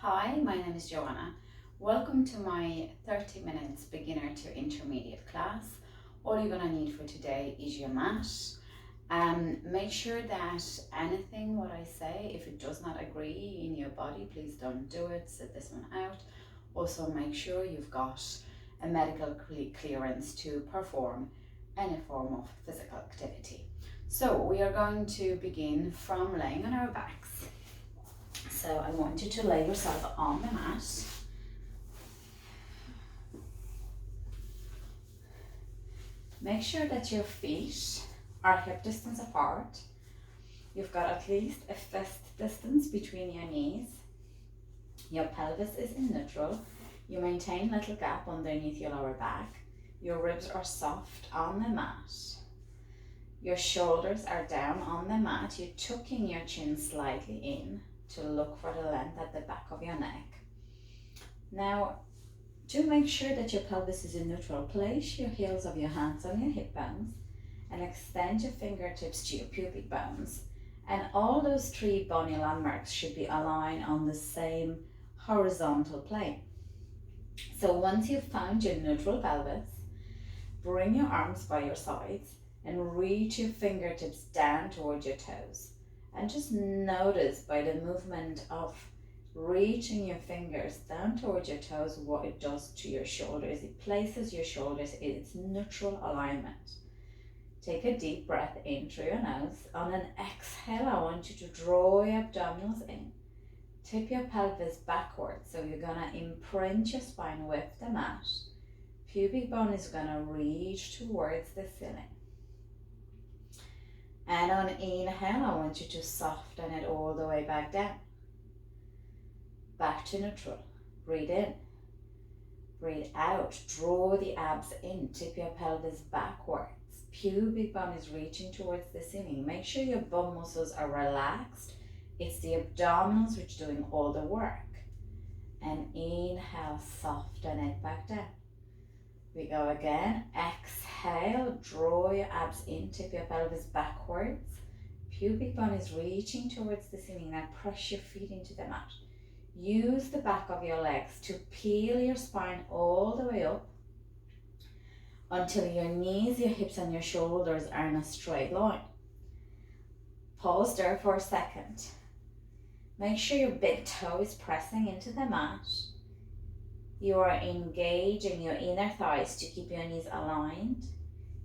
Hi, my name is Joanna. Welcome to my 30 minutes beginner to intermediate class. All you're going to need for today is your mat. Make sure that anything what I say, if it does not agree in your body, please don't do it. Sit this one out. Also make sure you've got a medical clearance to perform any form of physical activity. So we are going to begin from laying on our backs. So I want you to lay yourself on the mat. Make sure that your feet are hip distance apart. You've got at least a fist distance between your knees. Your pelvis is in neutral. You maintain a little gap underneath your lower back. Your ribs are soft on the mat. Your shoulders are down on the mat. You're tucking your chin slightly in to look for the length at the back of your neck. Now, to make sure that your pelvis is in neutral, place your heels of your hands on your hip bones and extend your fingertips to your pubic bones. And all those three bony landmarks should be aligned on the same horizontal plane. So once you've found your neutral pelvis, bring your arms by your sides and reach your fingertips down towards your toes. And just notice by the movement of reaching your fingers down towards your toes what it does to your shoulders. It places your shoulders in its neutral alignment. Take a deep breath in through your nose. On an exhale, I want you to draw your abdominals in. Tip your pelvis backwards, so you're going to imprint your spine with the mat. Pubic bone is going to reach towards the ceiling. And on inhale, I want you to soften it all the way back down. Back to neutral. Breathe in. Breathe out. Draw the abs in. Tip your pelvis backwards. Pubic bone is reaching towards the ceiling. Make sure your bum muscles are relaxed. It's the abdominals which are doing all the work. And inhale, soften it back down. We go again. Exhale, draw your abs in, tip your pelvis backwards. Pubic bone is reaching towards the ceiling. Now press your feet into the mat. Use the back of your legs to peel your spine all the way up until your knees, your hips and your shoulders are in a straight line. Pause there for a second. Make sure your big toe is pressing into the mat. You are engaging your inner thighs to keep your knees aligned.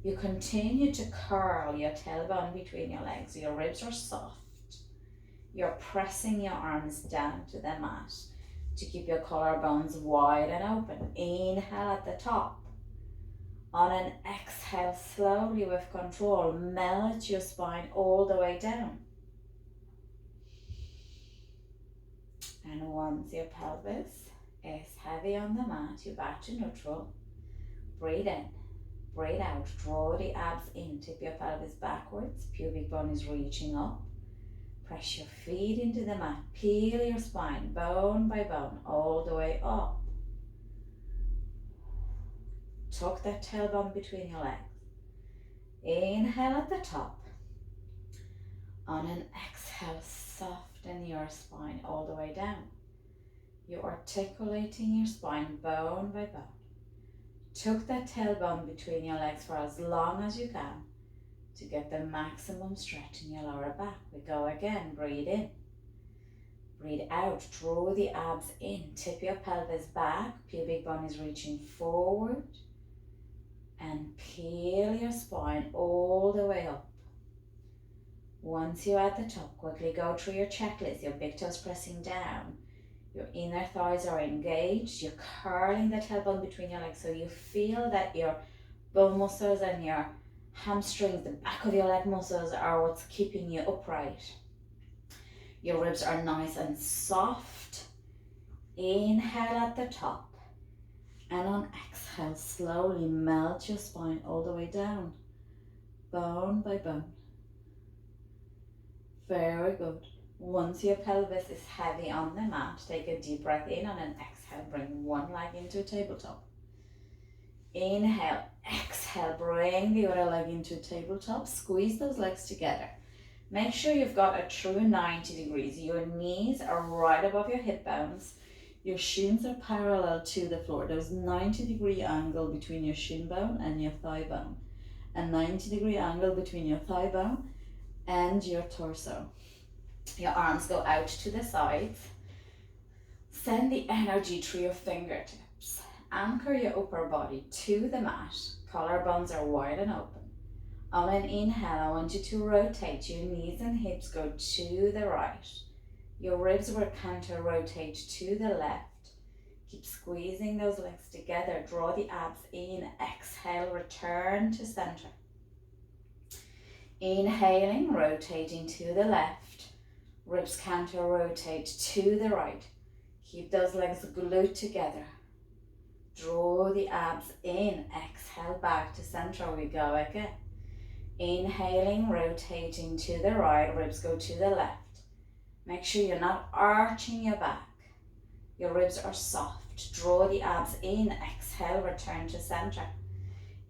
You continue to curl your tailbone between your legs. Your ribs are soft. You're pressing your arms down to the mat to keep your collarbones wide and open. Inhale at the top. On an exhale, slowly with control, melt your spine all the way down. And once your pelvis is heavy on the mat, you're back to neutral. Breathe in, breathe out, draw the abs in, tip your pelvis backwards, pubic bone is reaching up. Press your feet into the mat, peel your spine bone by bone all the way up. Tuck that tailbone between your legs. Inhale at the top. On an exhale, soften your spine all the way down. You're articulating your spine bone by bone. Tuck that tailbone between your legs for as long as you can to get the maximum stretch in your lower back. We go again, breathe in. Breathe out, draw the abs in, tip your pelvis back, pubic bone is reaching forward. And peel your spine all the way up. Once you're at the top, quickly go through your checklist. Your big toes pressing down. Your inner thighs are engaged. You're curling the tailbone between your legs so you feel that your bone muscles and your hamstrings, the back of your leg muscles are what's keeping you upright. Your ribs are nice and soft. Inhale at the top. And on exhale, slowly melt your spine all the way down, bone by bone. Very good. Once your pelvis is heavy on the mat, take a deep breath in. On an exhale, bring one leg into a tabletop. Inhale, exhale, bring the other leg into a tabletop. Squeeze those legs together. Make sure you've got a true 90 degrees. Your knees are right above your hip bones. Your shins are parallel to the floor. There's 90-degree angle between your shin bone and your thigh bone. A 90-degree angle between your thigh bone and your torso. Your arms go out to the sides. Send the energy through your fingertips. Anchor your upper body to the mat. Collarbones are wide and open. On an inhale, I want you to rotate. Your knees and hips go to the right. Your ribs will counter rotate to the left. Keep squeezing those legs together. Draw the abs in. Exhale, return to center. Inhaling, rotating to the left. Ribs counter rotate to the right. Keep those legs glued together. Draw the abs in. Exhale, back to center. We go again. Inhaling, rotating to the right. Ribs go to the left. Make sure you're not arching your back. Your ribs are soft. Draw the abs in. Exhale, return to center.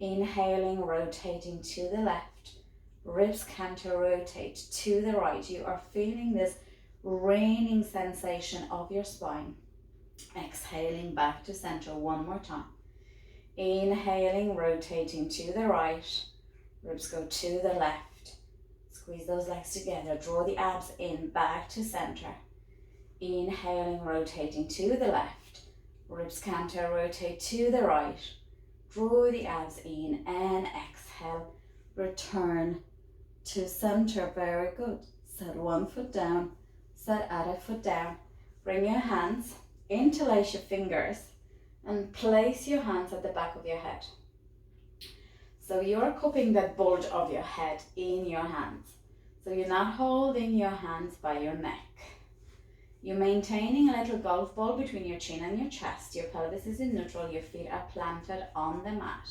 Inhaling, rotating to the left. Ribs counter rotate to the right. You are feeling this raining sensation of your spine. Exhaling back to center one more time. Inhaling, rotating to the right. Ribs go to the left. Squeeze those legs together. Draw the abs in, back to center. Inhaling, rotating to the left. Ribs counter rotate to the right. Draw the abs in and exhale. Return to center. Very good. Set one foot down. Set other foot down. Bring your hands, interlace your fingers, and place your hands at the back of your head. So you're cupping that bulge of your head in your hands. So you're not holding your hands by your neck. You're maintaining a little golf ball between your chin and your chest. Your pelvis is in neutral. Your feet are planted on the mat.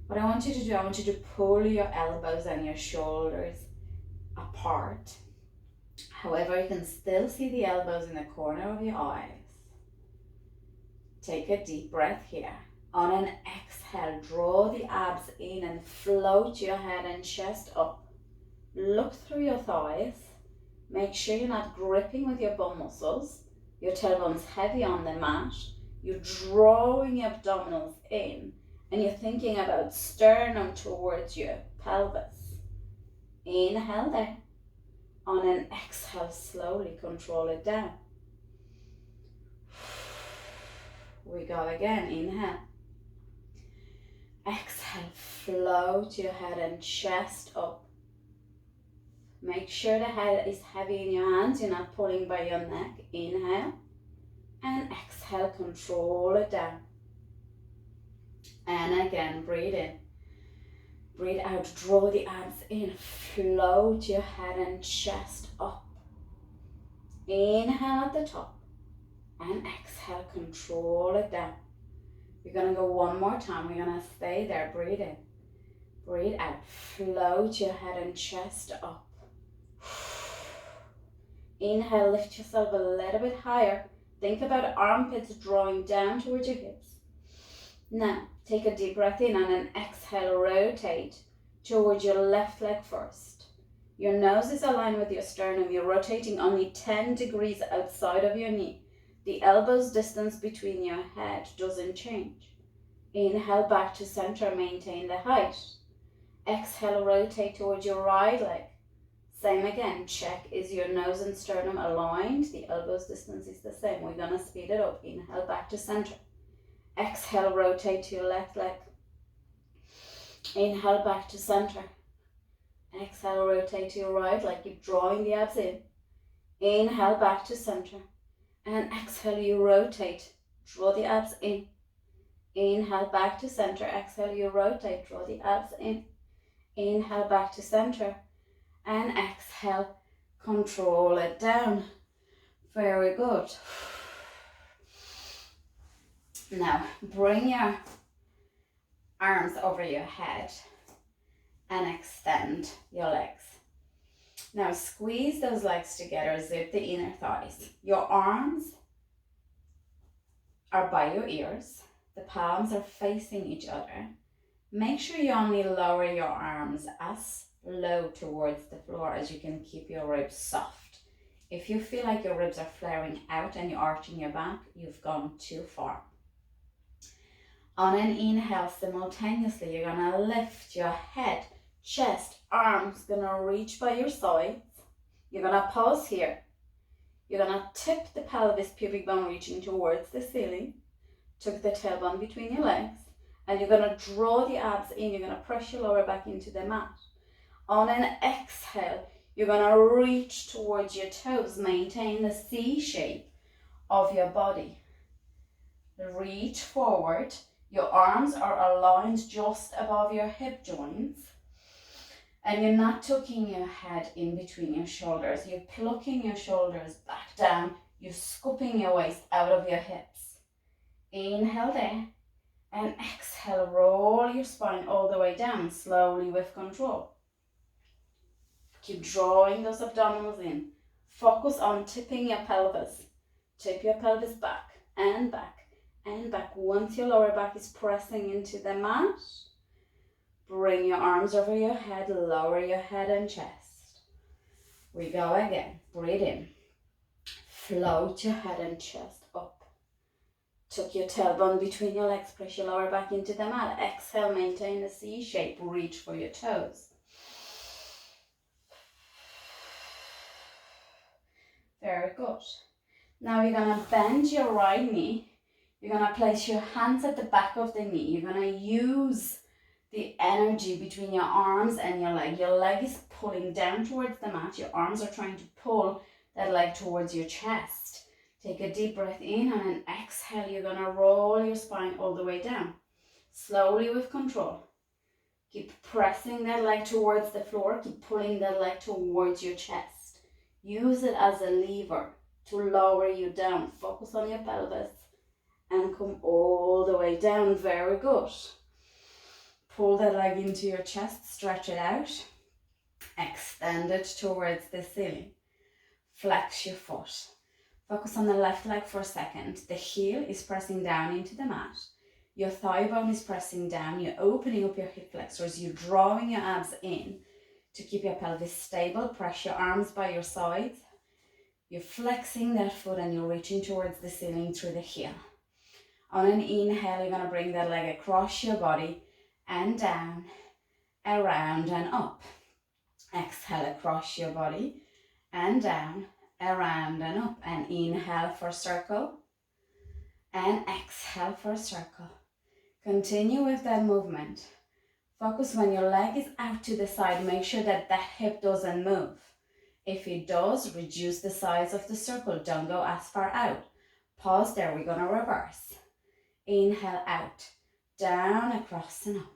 What I want you to do, I want you to pull your elbows and your shoulders apart. However, you can still see the elbows in the corner of your eyes. Take a deep breath here. On an exhale, draw the abs in and float your head and chest up. Look through your thighs. Make sure you're not gripping with your bum muscles. Your tailbone's heavy on the mat. You're drawing your abdominals in and you're thinking about sternum towards your pelvis. Inhale there. On an exhale, slowly control it down. We go again. Inhale. Exhale, float your head and chest up. Make sure the head is heavy in your hands. You're not pulling by your neck. Inhale. And exhale, control it down. And again, breathe in. Breathe out, draw the abs in. Float your head and chest up. Inhale at the top. And exhale, control it down. We're going to go one more time. We're going to stay there. Breathe in. Breathe out. Float your head and chest up. Inhale, lift yourself a little bit higher. Think about armpits drawing down towards your hips. Now, take a deep breath in and an exhale, rotate towards your left leg first. Your nose is aligned with your sternum. You're rotating only 10 degrees outside of your knee. The elbows distance between your head doesn't change. Inhale back to center, maintain the height. Exhale, rotate towards your right leg. Same again, check, is your nose and sternum aligned? The elbows distance is the same. We're gonna speed it up. Inhale back to center. Exhale, rotate to your left leg. Inhale back to center. Exhale, rotate to your right leg. Keep drawing the abs in. Inhale back to center. And exhale, you rotate. Draw the abs in. Inhale back to center. Exhale, you rotate. Draw the abs in. Inhale back to center. And exhale, control it down. Very good. Now, bring your arms over your head and extend your legs. Now, squeeze those legs together, zip the inner thighs. Your arms are by your ears. The palms are facing each other. Make sure you only lower your arms as low towards the floor as you can keep your ribs soft. If you feel like your ribs are flaring out and you're arching your back, you've gone too far. On an inhale, simultaneously, you're gonna lift your head, chest, arms, gonna reach by your sides. You're gonna pause here. You're gonna tip the pelvis, pubic bone reaching towards the ceiling. Tuck the tailbone between your legs. And you're gonna draw the abs in. You're gonna press your lower back into the mat. On an exhale, you're gonna reach towards your toes. Maintain the C shape of your body. Reach forward. Your arms are aligned just above your hip joints. And you're not tucking your head in between your shoulders. You're plucking your shoulders back down. You're scooping your waist out of your hips. Inhale there. And exhale, roll your spine all the way down, slowly with control. Keep drawing those abdominals in. Focus on tipping your pelvis. Tip your pelvis back and back and back. Once your lower back is pressing into the mat, bring your arms over your head, lower your head and chest. We go again. Breathe in. Float your head and chest up. Tuck your tailbone between your legs, press your lower back into the mat. Exhale, maintain the C shape, reach for your toes. Very good. Now you're gonna bend your right knee. You're gonna place your hands at the back of the knee. You're gonna use the energy between your arms and your leg. Your leg is pulling down towards the mat. Your arms are trying to pull that leg towards your chest. Take a deep breath in, and an exhale, you're gonna roll your spine all the way down. Slowly with control. Keep pressing that leg towards the floor. Keep pulling that leg towards your chest. Use it as a lever to lower you down. Focus on your pelvis and come all the way down. Very good. Pull that leg into your chest, stretch it out. Extend it towards the ceiling. Flex your foot. Focus on the left leg for a second. The heel is pressing down into the mat. Your thigh bone is pressing down. You're opening up your hip flexors. You're drawing your abs in to keep your pelvis stable. Press your arms by your sides. You're flexing that foot and you're reaching towards the ceiling through the heel. On an inhale, you're going to bring that leg across your body and down, around and up. Exhale across your body and down, around and up. And inhale for a circle and exhale for a circle. Continue with that movement. Focus when your leg is out to the side. Make sure that that hip doesn't move. If it does, reduce the size of the circle. Don't go as far out. Pause there. We're going to reverse. Inhale out, down, across and up.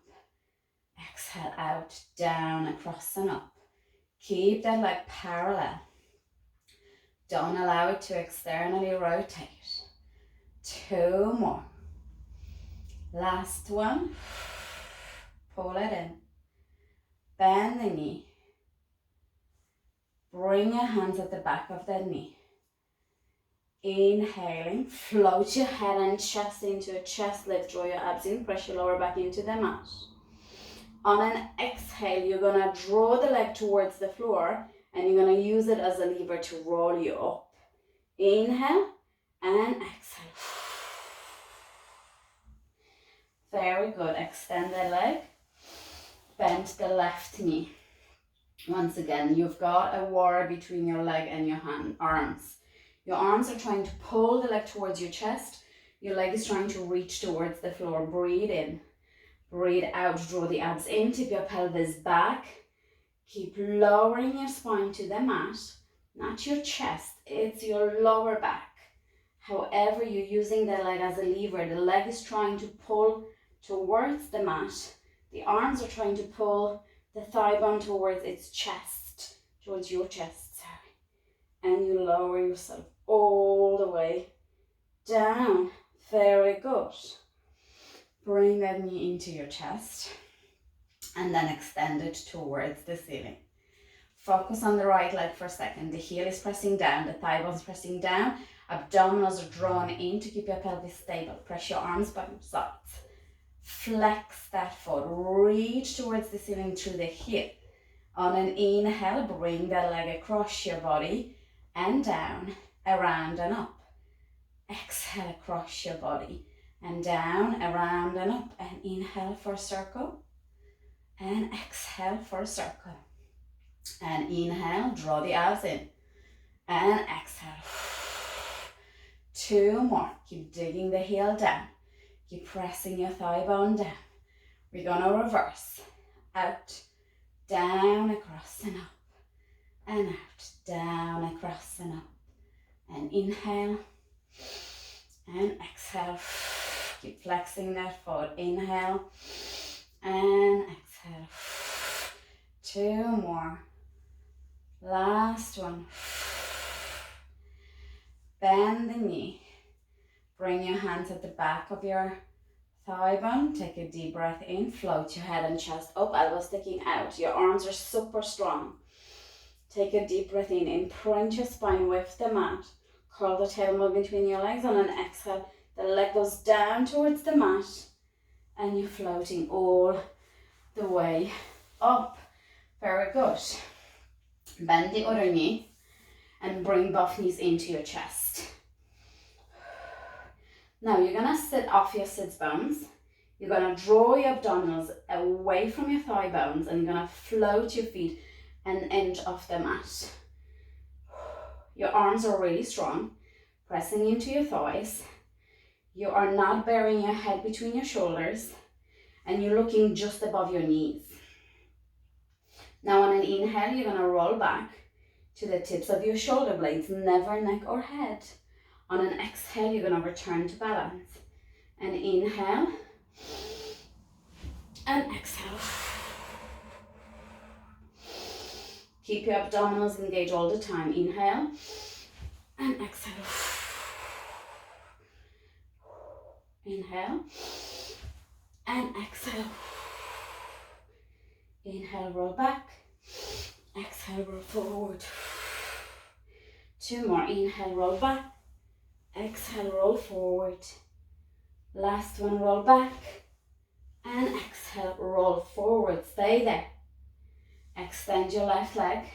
Exhale out, down, across and up. Keep that leg parallel. Don't allow it to externally rotate. 2 more. Last one. Pull it in. Bend the knee. Bring your hands at the back of the knee. Inhaling, float your head and chest into a chest lift. Draw your abs in, press your lower back into the mat. On an exhale, you're going to draw the leg towards the floor and you're going to use it as a lever to roll you up. Inhale and exhale. Very good. Extend the leg. Bend the left knee. Once again, you've got a war between your leg and your arms. Your arms are trying to pull the leg towards your chest. Your leg is trying to reach towards the floor. Breathe in. Breathe out. Draw the abs in. Tip your pelvis back. Keep lowering your spine to the mat. Not your chest. It's your lower back. However, you're using the leg as a lever. The leg is trying to pull towards the mat. The arms are trying to pull the thigh bone towards its chest. Towards your chest, sorry. And you lower yourself all the way down. Very good. Bring that knee into your chest and then extend it towards the ceiling. Focus on the right leg for a second. The heel is pressing down, the thigh bone is pressing down, abdominals are drawn in to keep your pelvis stable. Press your arms by your sides. Flex that foot, reach towards the ceiling through the hip. On an inhale, bring that leg across your body and down, around and up. Exhale across your body and down, around and up, and inhale for a circle and exhale for a circle. And inhale, draw the abs in and exhale. 2 more. Keep digging the heel down. Keep pressing your thigh bone down. We're gonna reverse. Out, down, across and up. And out, down, across and up. And inhale. And exhale. Keep flexing that foot. Inhale. And exhale. 2 more. Last one. Bend the knee. Bring your hands at the back of your thigh bone. Take a deep breath in. Float your head and chest up. Elbows sticking out. Your arms are super strong. Take a deep breath in. Imprint your spine with the mat. Curl the tailbone between your legs. On an exhale, the leg goes down towards the mat. And you're floating all the way up. Very good. Bend the other knee. And bring both knees into your chest. Now you're going to sit off your sits bones. You're going to draw your abdominals away from your thigh bones and you're going to float your feet an inch off the mat. Your arms are really strong, pressing into your thighs. You are not burying your head between your shoulders and you're looking just above your knees. Now on an inhale, you're going to roll back to the tips of your shoulder blades, never neck or head. On an exhale, you're going to return to balance. And inhale. And exhale. Keep your abdominals engaged all the time. Inhale. And exhale. Inhale. And exhale. Inhale, roll back. Exhale, roll forward. 2 more. Inhale, roll back. Exhale, roll forward. Last one, roll back. And exhale, roll forward. Stay there. Extend your left leg.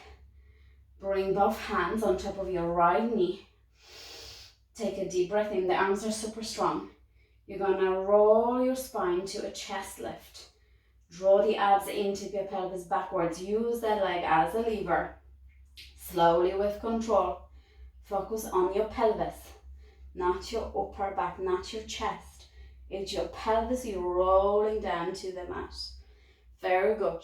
Bring both hands on top of your right knee. Take a deep breath in. The arms are super strong. You're going to roll your spine to a chest lift. Draw the abs into your pelvis backwards. Use that leg as a lever. Slowly with control. Focus on your pelvis. Not your upper back, not your chest. It's your pelvis. You're rolling down to the mat. Very good.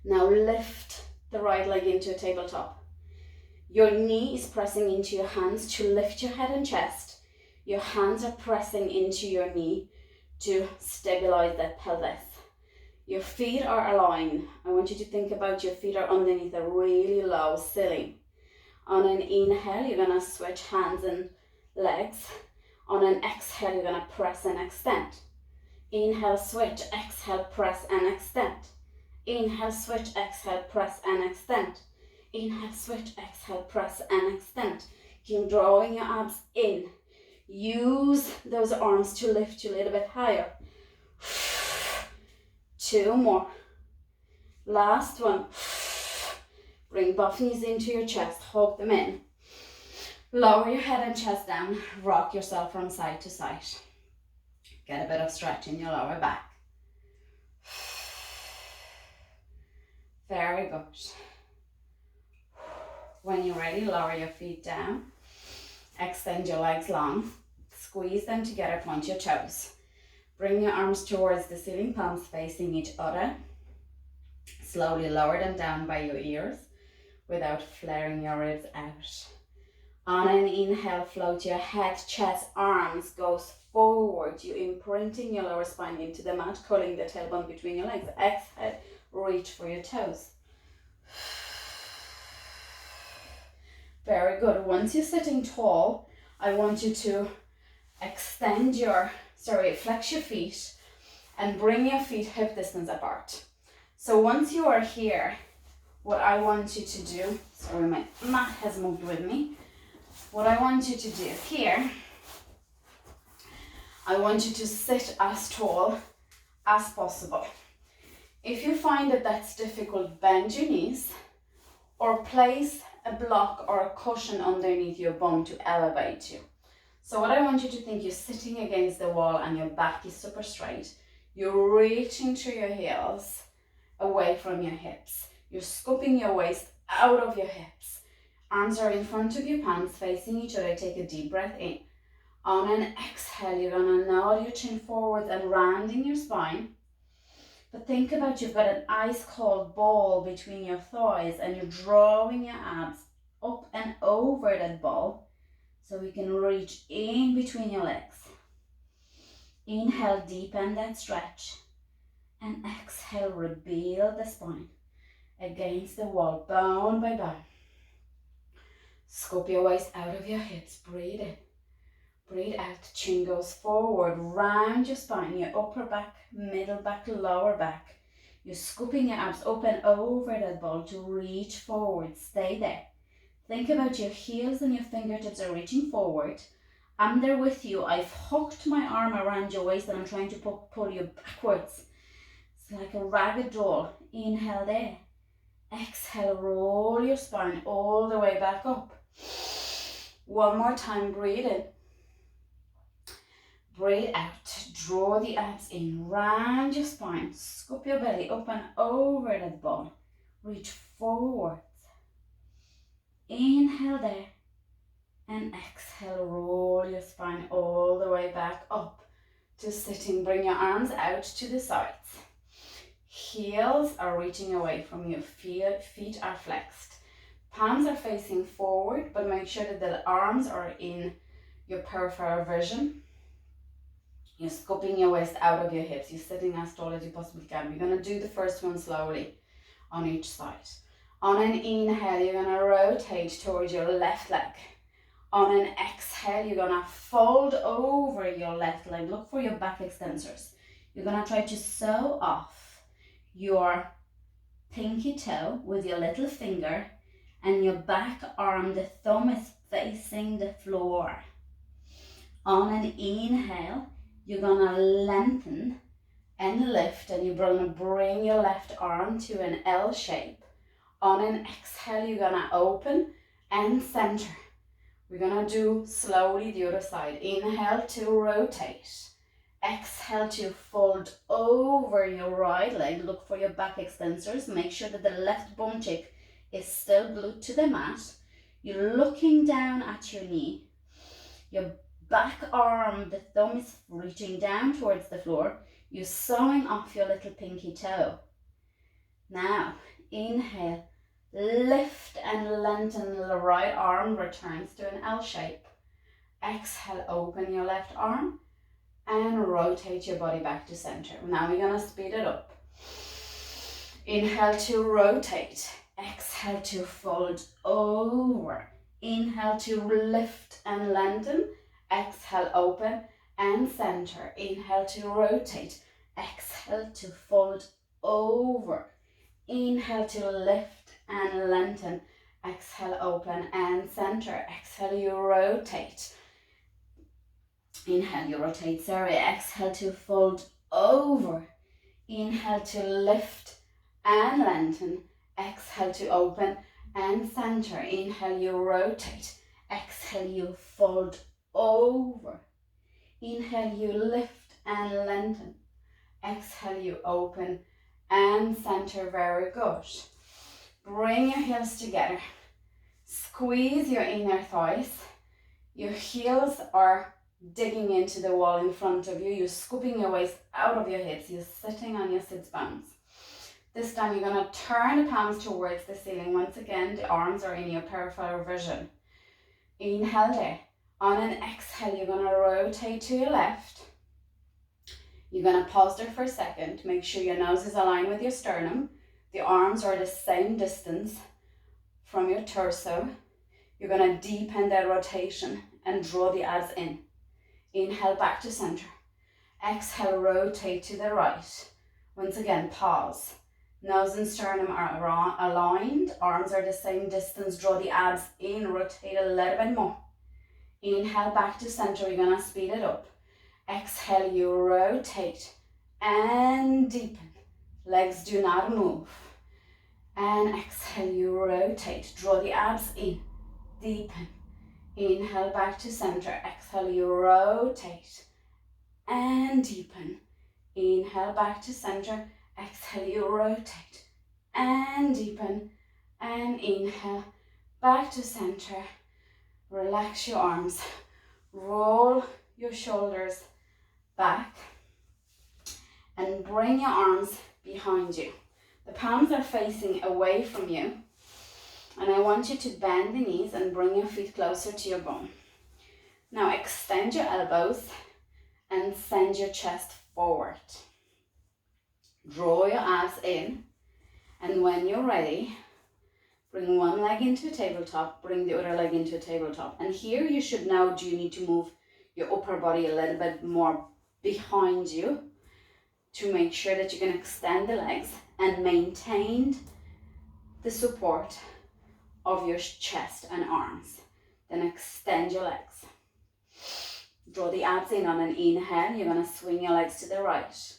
Now lift the right leg into a tabletop. Your knee is pressing into your hands to lift your head and chest. Your hands are pressing into your knee to stabilize that pelvis. Your feet are aligned. I want you to think about your feet are underneath a really low ceiling. On an inhale, you're going to switch hands and legs. On an exhale, you're going to press and extend. Inhale, switch, exhale, press and extend. Inhale, switch, exhale, press and extend. Inhale, switch, exhale, press and extend. Keep drawing your abs in. Use those arms to lift you a little bit higher. 2 more. Last one. Bring both knees into your chest. Hug them in. Lower your head and chest down. Rock yourself from side to side. Get a bit of stretch in your lower back. Very good. When you're ready, lower your feet down. Extend your legs long. Squeeze them together, point your toes. Bring your arms towards the ceiling, palms facing each other. Slowly lower them down by your ears without flaring your ribs out. On an inhale, float your head, chest, arms goes forward. You're imprinting your lower spine into the mat, curling the tailbone between your legs. Exhale, reach for your toes. Very good. Once you're sitting tall, I want you to flex your feet and bring your feet hip distance apart. So once you are here, what I want you to do, sorry, my mat has moved with me. What I want you to do here, I want you to sit as tall as possible. If you find that that's difficult, bend your knees or place a block or a cushion underneath your bum to elevate you. So what I want you to think, you're sitting against the wall and your back is super straight. You're reaching through your heels away from your hips. You're scooping your waist out of your hips. Arms are in front of your palms facing each other. Take a deep breath in. On an exhale, you're gonna nod your chin forwards and rounding your spine. But think about, you've got an ice cold ball between your thighs and you're drawing your abs up and over that ball so we can reach in between your legs. Inhale, deepen that stretch, and exhale, rebuild the spine against the wall, bone by bone. Scoop your waist out of your hips, breathe in. Breathe out, chin goes forward, round your spine, your upper back, middle back, lower back. You're scooping your abs open over that ball to reach forward. Stay there. Think about your heels and your fingertips are reaching forward. I'm there with you. I've hooked my arm around your waist and I'm trying to pull you backwards. It's like a ragged doll. Inhale there. Exhale, roll your spine all the way back up. One more time, breathe in. Breathe out, draw the abs in, round your spine, scoop your belly up and over that ball. Reach forward. Inhale there. And exhale, roll your spine all the way back up to sitting. Bring your arms out to the sides. Heels are reaching away from you. Feet are flexed. Palms are facing forward, but make sure that the arms are in your peripheral vision. You're scooping your waist out of your hips. You're sitting as tall as you possibly can. We're going to do the first one slowly on each side. On an inhale, you're going to rotate towards your left leg. On an exhale, you're going to fold over your left leg. Look for your back extensors. You're going to try to sew off your pinky toe with your little finger, and your back arm, the thumb is facing the floor. On an inhale, you're gonna lengthen and lift, and you're gonna bring your left arm to an L shape. On an exhale, you're gonna open and center. We're gonna do slowly the other side. Inhale to rotate. Exhale to fold over your right leg. Look for your back extensors. Make sure that the left bum cheek is still glued to the mat. You're looking down at your knee. Your back arm, the thumb is reaching down towards the floor. You're sewing off your little pinky toe. Now, inhale, lift and lengthen the right arm, returns to an L shape. Exhale, open your left arm and rotate your body back to center. Now we're gonna speed it up. Inhale to rotate. Exhale to fold over. Inhale to lift and lengthen. Exhale, open and center. Inhale to rotate. Exhale to fold over. Inhale to lift and lengthen. Exhale, open and center. Exhale, you rotate. Inhale, you rotate, sorry. Exhale to fold over. Inhale to lift and lengthen. Exhale to open and center. Inhale, you rotate. Exhale, you fold over. Inhale, you lift and lengthen. Exhale, you open and center. Very good. Bring your heels together. Squeeze your inner thighs. Your heels are digging into the wall in front of you. You're scooping your waist out of your hips. You're sitting on your sit bones. This time you're going to turn the palms towards the ceiling. Once again, the arms are in your peripheral vision. Inhale there. On an exhale, you're going to rotate to your left. You're going to pause there for a second. Make sure your nose is aligned with your sternum. The arms are the same distance from your torso. You're going to deepen that rotation and draw the abs in. Inhale back to center. Exhale, rotate to the right. Once again, pause. Nose and sternum are aligned. Arms are the same distance. Draw the abs in. Rotate a little bit more. Inhale back to center. You're going to speed it up. Exhale, you rotate and deepen. Legs do not move. And exhale, you rotate. Draw the abs in. Deepen. Inhale, back to center. Exhale, you rotate. And deepen. Inhale, back to center. Exhale, you rotate. And deepen. And inhale, back to center. Relax your arms. Roll your shoulders back. And bring your arms behind you. The palms are facing away from you. And I want you to bend the knees and bring your feet closer to your bum. Now extend your elbows and send your chest forward. Draw your abs in. And when you're ready, bring one leg into a tabletop, bring the other leg into a tabletop. And here you should know, do you need to move your upper body a little bit more behind you to make sure that you can extend the legs and maintain the support of your chest and arms. Then extend your legs. Draw the abs in. On an inhale, you're going to swing your legs to the right.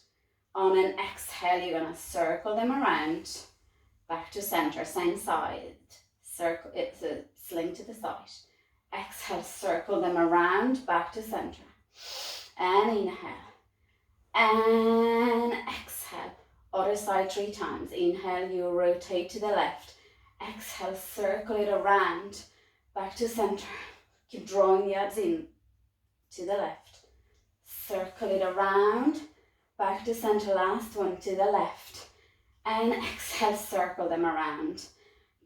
On an exhale, you're going to circle them around, back to center, same side. Circle, it's a sling to the side. Exhale, circle them around, back to center. And inhale. And exhale. Other side 3 times. Inhale, you rotate to the left. Exhale, circle it around, back to center. Keep drawing the abs in to the left. Circle it around, back to center. Last one to the left. And exhale, circle them around.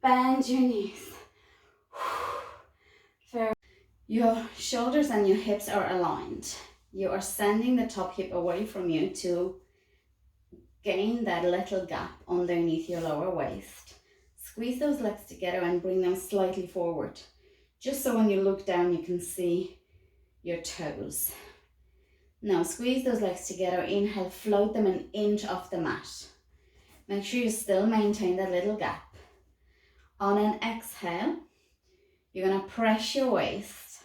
Bend your knees. Your shoulders and your hips are aligned. You are sending the top hip away from you to gain that little gap underneath your lower waist. Squeeze those legs together and bring them slightly forward. Just so when you look down, you can see your toes. Now squeeze those legs together. Inhale, float them an inch off the mat. Make sure you still maintain that little gap. On an exhale, you're going to press your waist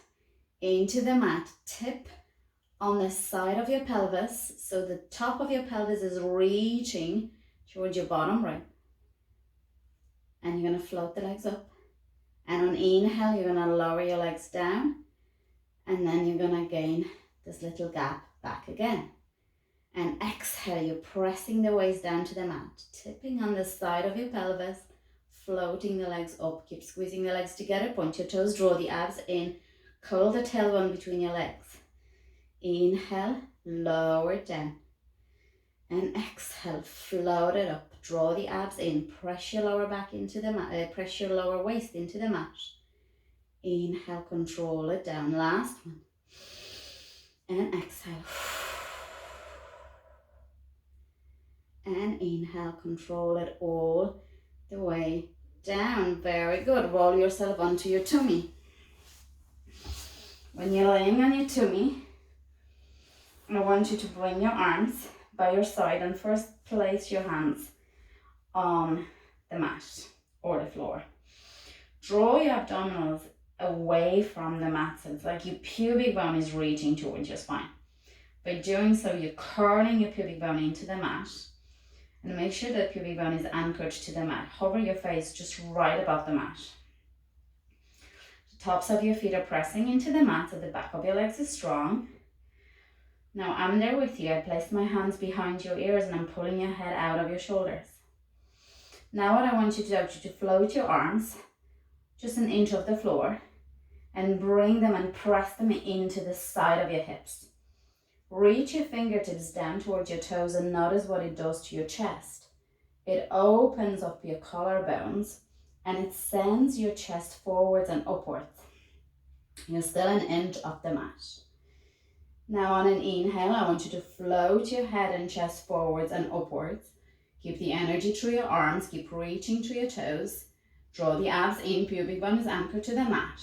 into the mat. Tip on the side of your pelvis, so the top of your pelvis is reaching towards your bottom rib. And you're going to float the legs up. And on inhale, you're going to lower your legs down. And then you're going to gain this little gap back again. And exhale, you're pressing the waist down to the mat. Tipping on the side of your pelvis. Floating the legs up. Keep squeezing the legs together. Point your toes. Draw the abs in. Curl the tailbone between your legs. Inhale, lower it down. And exhale, float it up. Draw the abs in. Press your lower back into the mat. Press your lower waist into the mat. Inhale, control it down. Last one. And exhale. And inhale, control it all the way down. Very good. Roll yourself onto your tummy. When you're laying on your tummy, I want you to bring your arms by your side and first place your hands on the mat or the floor. Draw your abdominals away from the mat, so it's like your pubic bone is reaching towards your spine. By doing so, you're curling your pubic bone into the mat, and make sure that pubic bone is anchored to the mat. Hover your face just right above the mat. The tops of your feet are pressing into the mat, so the back of your legs is strong. Now I'm there with you. I placed my hands behind your ears and I'm pulling your head out of your shoulders. Now what I want you to do is to float your arms just an inch off the floor and bring them and press them into the side of your hips. Reach your fingertips down towards your toes and notice what it does to your chest. It opens up your collarbones and it sends your chest forwards and upwards. You're still an inch off the mat. Now on an inhale, I want you to float your head and chest forwards and upwards. Keep the energy through your arms, keep reaching through your toes. Draw the abs in, pubic bone is anchored to the mat.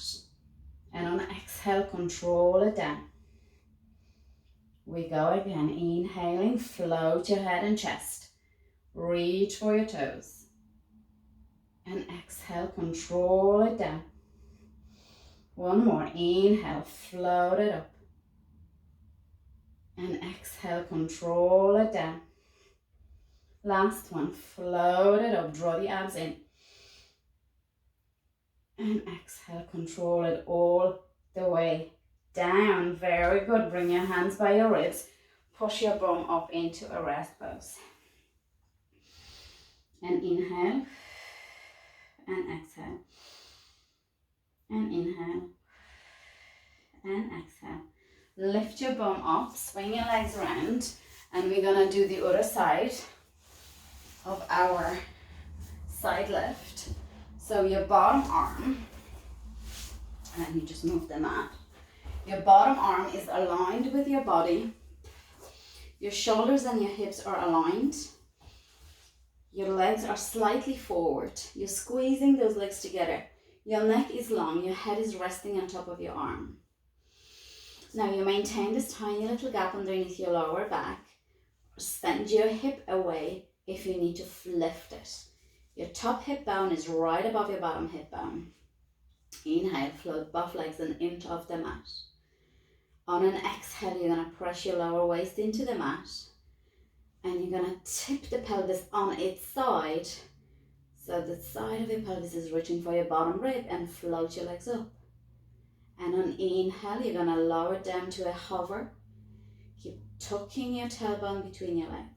And on exhale, control it down. We go again, inhaling, float your head and chest. Reach for your toes. And exhale, control it down. One more, inhale, float it up. And exhale, control it down. Last one, float it up, draw the abs in. And exhale, control it all the way down. Very good. Bring your hands by your ribs. Push your bum up into a rest pose. And inhale. And exhale. And inhale. And exhale. Lift your bum up. Swing your legs around. And we're going to do the other side of our side lift. So your bottom arm, and you just move the mat. Your bottom arm is aligned with your body. Your shoulders and your hips are aligned. Your legs are slightly forward. You're squeezing those legs together. Your neck is long. Your head is resting on top of your arm. Now you maintain this tiny little gap underneath your lower back. Send your hip away if you need to lift it. Your top hip bone is right above your bottom hip bone. Inhale, float both legs and into off the mat. On an exhale, you're going to press your lower waist into the mat. And you're going to tip the pelvis on its side. So the side of your pelvis is reaching for your bottom rib and float your legs up. And on inhale, you're going to lower it down to a hover. Keep tucking your tailbone between your legs.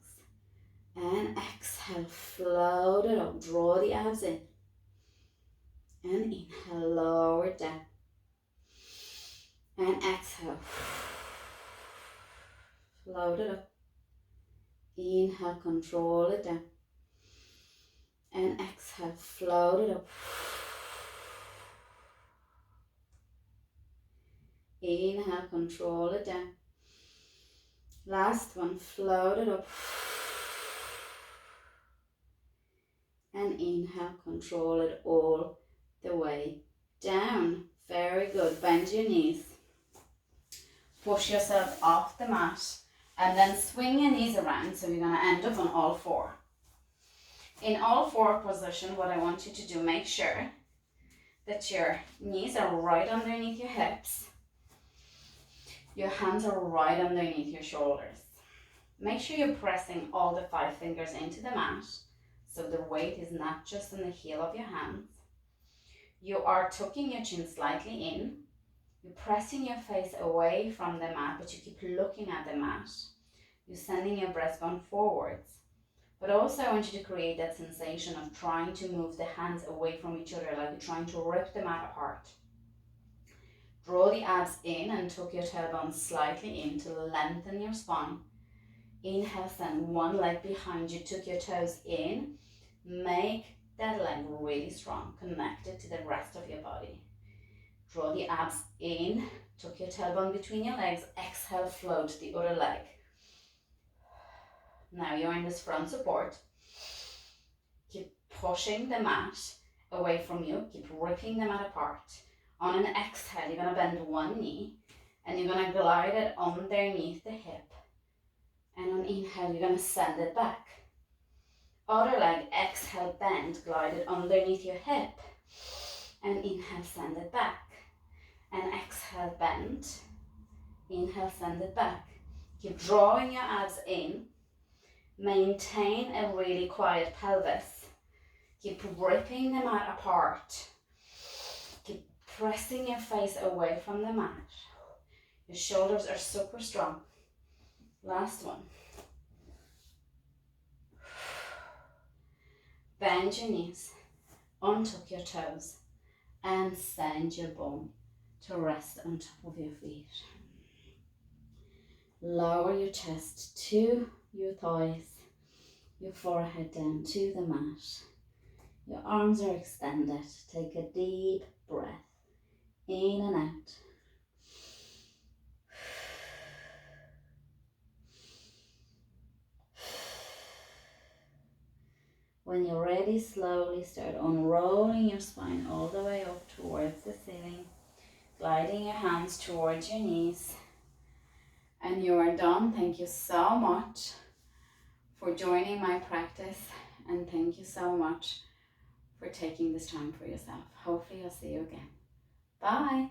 And exhale, float it up, draw the abs in. And inhale, lower it down. And exhale, float it up. Inhale, control it down. And exhale, float it up. Inhale, control it down. Last one, float it up. And inhale, control it all the way down. Very good. Bend your knees. Push yourself off the mat. And then swing your knees around. So you're going to end up on all four. In all four position, what I want you to do, make sure that your knees are right underneath your hips. Your hands are right underneath your shoulders. Make sure you're pressing all the 5 fingers into the mat. So the weight is not just on the heel of your hands. You are tucking your chin slightly in. You're pressing your face away from the mat, but you keep looking at the mat. You're sending your breastbone forwards. But also I want you to create that sensation of trying to move the hands away from each other, like you're trying to rip the mat apart. Draw the abs in and tuck your tailbone slightly in to lengthen your spine. Inhale, send one leg behind you, tuck your toes in. Make that leg really strong, connected to the rest of your body. Draw the abs in, tuck your tailbone between your legs. Exhale, float the other leg. Now you're in this front support. Keep pushing the mat away from you. Keep ripping the mat apart. On an exhale, you're going to bend one knee and you're going to glide it underneath the hip. And on inhale, you're going to send it back. Other leg, exhale, bend, glide it underneath your hip. And inhale, send it back. And exhale, bend. Inhale, send it back. Keep drawing your abs in. Maintain a really quiet pelvis. Keep ripping the mat apart. Keep pressing your face away from the mat. Your shoulders are super strong. Last one. Bend your knees, untuck your toes, and send your bum to rest on top of your feet. Lower your chest to your thighs, your forehead down to the mat. Your arms are extended. Take a deep breath in and out. When you're ready, slowly start unrolling your spine all the way up towards the ceiling, gliding your hands towards your knees. And you are done. Thank you so much for joining my practice, and thank you so much for taking this time for yourself. Hopefully I'll see you again. Bye.